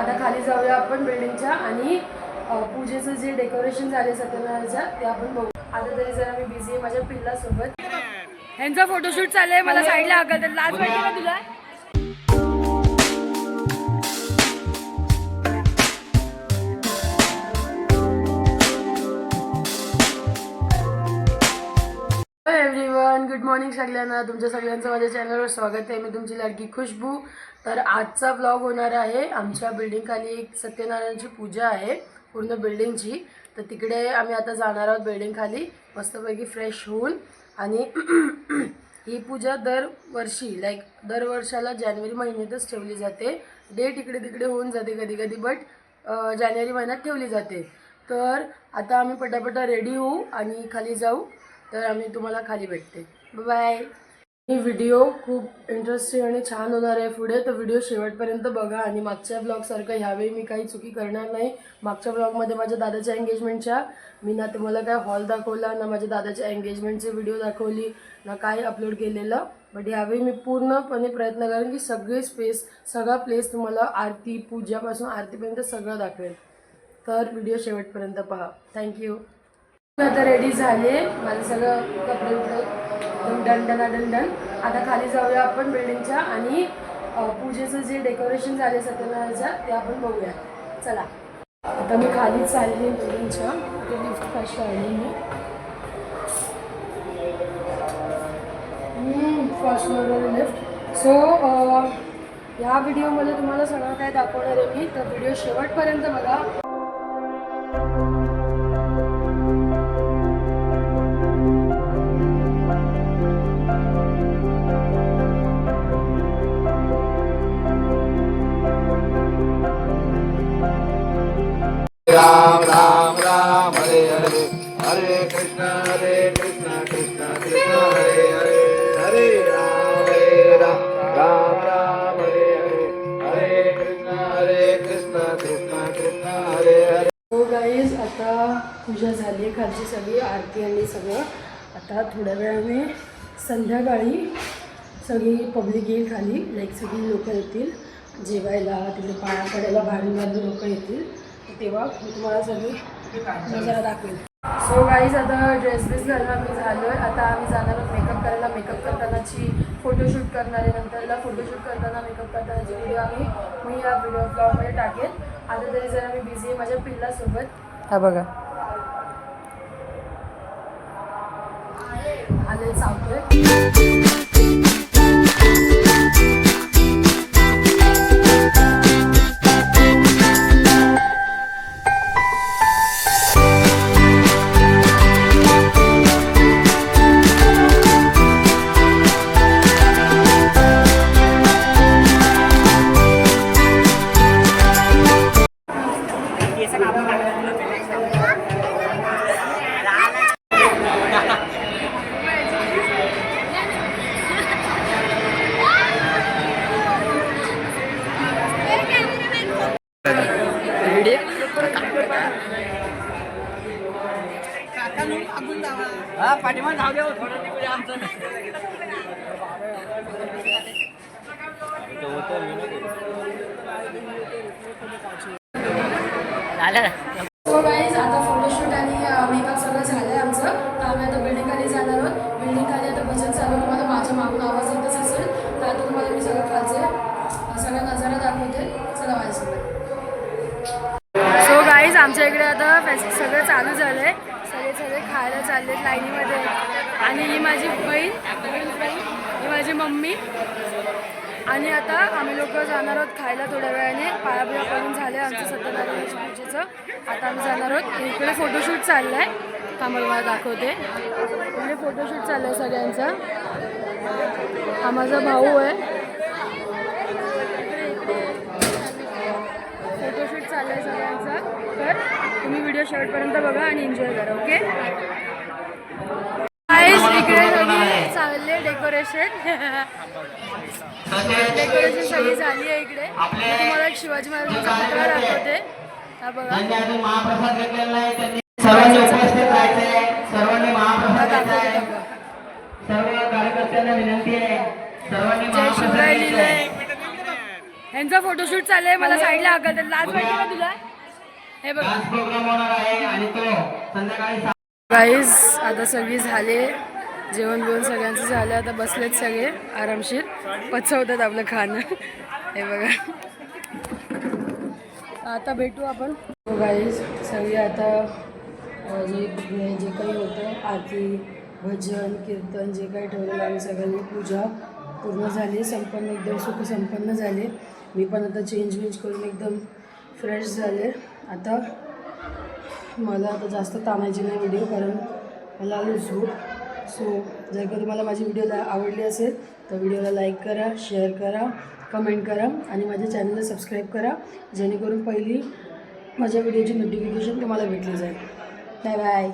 आता खाली जाऊया आपण बिल्डिंगच्या आणि पूजेचं जे डेकोरेशन झाले सत्यनारायणच्या ते आपण बघू. आता तरी जरा मी बिझी आहे माझ्या पिल्लासोबत. ह्यांचा फोटोशूट चालू आहे. मला साईडला हकलतात. लाज वाटते का तुला? एव्हरीवन, गुड मॉर्निंग सगळ्यांना. तुमच्या सगळ्यांचं माझ्या चॅनलवर स्वागत आहे. मी तुमची लाडकी खुशबू. तर आजचा व्लॉग होणार आहे आमच्या बिल्डिंग खाली एक सत्यनारायणची पूजा आहे पूर्ण बिल्डिंगची. तर तिकडे आम्ही आता जाणार आहोत बिल्डिंग खाली मस्तपैकी फ्रेश होऊन. आणि ही पूजा दरवर्षी दरवर्षाला जानेवारी महिन्यातच ठेवली जाते. डेट इकडे तिकडे होऊन जाते कधी कधी, बट जानेवारी महिन्यात ठेवली जाते. तर आता आम्ही पटापटा रेडी होऊ आणि खाली जाऊ. तर आम्ही तुम्हाला खाली भेटते. बाय. ही व्हिडिओ खूप इंटरेस्टिंग आणि छान होणार आहे पुढे, तर व्हिडिओ शेवटपर्यंत बघा. आणि मागच्या ब्लॉगसारखं ह्यावेळी मी काही चुकी करणार नाही. मागच्या ब्लॉगमध्ये माझ्या दादाच्या एंगेजमेंटच्या मी ना तुम्हाला काय हॉल दाखवला, ना माझ्या दादाच्या एंगेजमेंटची व्हिडिओ दाखवली, ना काय अपलोड केलेलं. बट ह्यावेळी मी पूर्णपणे प्रयत्न करेन की सगळा प्लेस तुम्हाला आरती पूजापासून आरतीपर्यंत सगळं दाखवेल. तर व्हिडिओ शेवटपर्यंत पहा. थँक्यू. आता रेडी झाले, माझं सगळं कपडे डन. आता खाली जाऊया आपण बिल्डिंगच्या आणि पूजेचं जे डेकोरेशन झाले सत्यनारायणच्या ते आपण बघूया. चला. आता मी खाली चालली बिल्डिंगच्या. ते लिफ्ट फर्स्ट आली मी फर्स्ट फ्लोअरवर लिफ्ट. सो या व्हिडिओमध्ये तुम्हाला सगळं काय दाखवणार आहे मी. तर व्हिडिओ शेवटपर्यंत बघा. राम राम राम हरे हरे हरे कृष्ण कृष्ण कृष्ण हरे हरे हरे राम राम राम हरे हरे हरे कृष्ण कृष्ण कृष्ण हरे हरे. हो गाईज, आता पूजा झाली आहे खालची सगळी आरती आणि सगळं. आता थोड्या वेळाने संध्याकाळी सगळी पब्लिक येईल खाली. सगळी लोक येतील जेवायला, तिकडे पाया पडायला बाहेरून लोक येतील. तेव्हा मी तुम्हाला सगळी नजारा दाखवेल. सो गाईज, आता ड्रेस घालून आम्ही झालो आहे. आता आम्ही जाणार आहोत मेकअप करायला. मेकअप करतानाची फोटोशूट करणार आहे. नंतरला फोटोशूट करताना मेकअप करतानाची व्हिडिओ मी या व्हिडिओ ब्लॉगमध्ये टाकेल. आता तरी जरा मी बिझी आहे माझ्या पिल्लासोबत. हा बघा आले चावतोय. पाठीमान जाऊ द्या थोडं तिकडे आमचं सो गाईज, आता फोटोशूट आणि मेकअप सगळं झालं आहे आमचं. तर आम्ही आता बिल्डिंग खाली जाणार आहोत. बिल्डिंग खाली आता भजन चालू. तुम्हाला माझ्या मागून आवाज येतच असेल. तर आता तुम्हाला मी सगळं खालचे सगळा नजारा दाखवते. चला माझ्यासोबत. सो गाईज, आमच्या इकडे आता सगळं चालू झालं आहे. सगळे खायला चालले लाईनीमध्ये. आणि ही माझी बहीण, ही माझी मम्मी. आणि आता आम्ही लोक जाणार आहोत खायला थोड्या वेळाने. पायाबिया पडून झाले आमचं सत्यनारायणाच्या पूजेचं. आता आम्ही जाणार आहोत. इकडे फोटोशूट चाललं आहे. थांबा मला दाखवते. इकडे फोटोशूट चाललं आहे सगळ्यांचा. हा माझा भाऊ आहे. फोटोशूट चाललं आहे सगळ्यांचा. तर तुम्ही व्हिडिओ शेवटपर्यंत बघा आणि एन्जॉय करा. ओके. इकडे सगळी चालले डेकोरेशन सगळी झाली आहे इकडे. तुम्हाला एक शिवाजी महाराजांचा पुतळा दाखवते. हा बघा. सर्वांनी उपस्थित राहायचे. सर्वांनी महाप्रसाद सर्व कार्यकर्त्यांना विनंती आहे. सर्वांनी जय शिवराय लिहिलंय. ह्यांचा फोटोशूट चाललंय. मला साईडला हकलतात. लाज वाटते का तुला? हे बघ डान्स प्रोग्राम होणार आहे आणि तो संध्याकाळी गाईज आता सगळी झाले. जेवण बिवण सगळ्यांचं झालं. आता बसलेत सगळे आरामशीर. पचवतात आपलं खाणं. हे बघा. आता भेटू आपण. गाईज सगळी आता जे काही होतं आरती भजन कीर्तन जे काही ठेवलेलं आहे सगळ्यांनी पूजा पूर्ण झाली. संपन्न एकदम सुख संपन्न झाले. मी पण आता चेंज करून एकदम फ्रेश झाले. आता मला आता जास्त ताणायची नाही व्हिडिओ कारण मला आलो झोप. सो जर का तुम्हाला माझी व्हिडिओ आवडली असेल तर व्हिडिओला लाईक करा, शेअर करा, कमेंट करा आणि माझ्या चॅनलला सबस्क्राईब करा जेणेकरून पहिली माझ्या व्हिडिओची नोटिफिकेशन तुम्हाला भेटली जाईल. Bye bye.